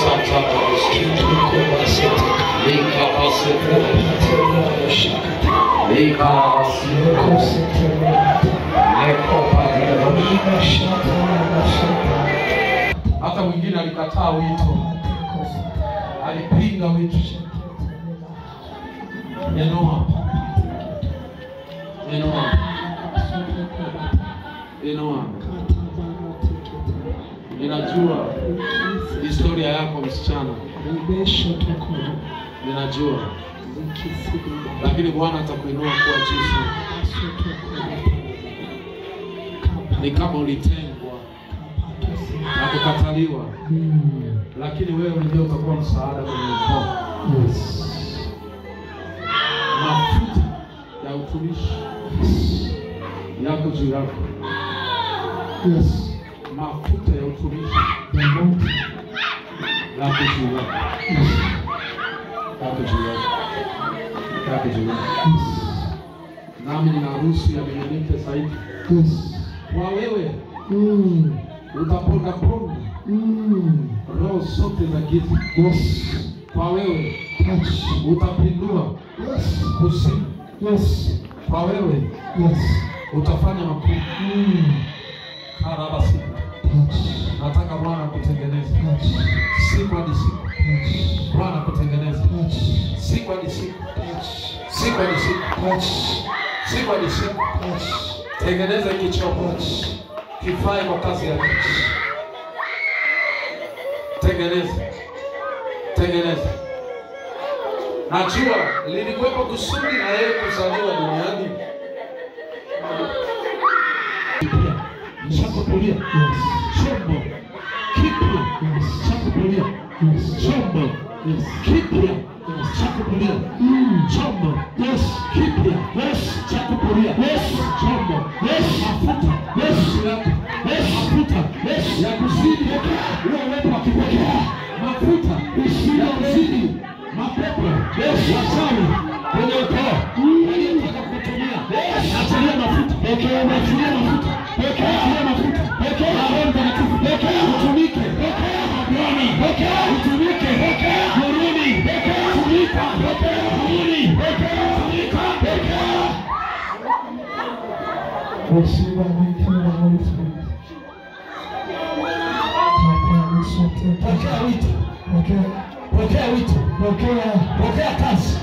Santa Cristo como aceita. Liga você liga você hata mwingine alikataa wito, alipinga wito. Inua ninajua historia yako msichana, ninajua, lakini Bwana atakuinua kwa Yesu. Ni kama ulitengwa na kukataliwa, lakini wewe ndio utakuwa msaada kwenye mkono. Mafuta ya utumishi yako juu yako. Mafuta ya utumishi yako juu yako. Yako juu yako. Nami nina harusi ya Benedikte Saidi. Kwa wewe utaponda roho zote za giza. Kwa wewe utapindua kuzimu. Kwa wewe utafanya makuu. Karabasi. Nataka Bwana kutengeneza siku hadi siku. Bwana kutengeneza siku hadi siku. Siku hadi siku. Siku hadi siku. Tengeneza kichoko kifae kwa kazi yako. Tengeneza. Najua lilikuwepo kusudi na yeye kuzaliwa duniani. Shakupulia. Chombo kipya. Shakupulia. Chombo kipya. Shakupulia. Chombo kipya. Shakupulia. Chombo mafuta. Mafuta ya kuzidi wewe wa kipekee. Mafuta ya kuzidi mapepo ya chawi kwenye ukoo. Unataka kutumia. Achilia mafuta. Achilia mafuta. Achilia mafuta. Roho Mtakatifu. Utumike. Utumike. Urudi. Tumika. Urudi. Tumika. Receive our meeting of the Holy Spirit. Pokea wito. Pokea kazi.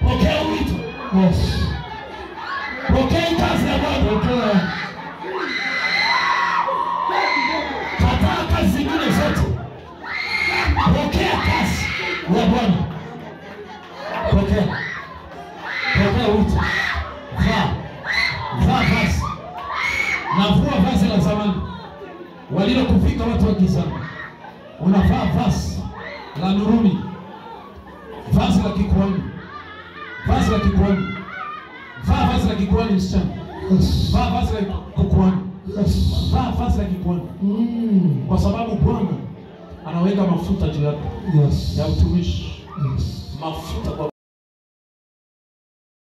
Pokea wito. Yes. Pokea kazi ya Bwana. Kataa kazi zingine zote. Pokea kazi ya Bwana. Pokea wito. Vaa vazi. Navua vazi la zamani walilokufika watu wa giza. Unavaa vazi la nuruni, vazi la kikuhani. Vaa vazi la kikuhani msichana. Vaa vazi la kikuhani. Vaa vazi la kikuhani. Kwa sababu Bwana anaweka mafuta juu yako ya utumishi. Mafuta kwa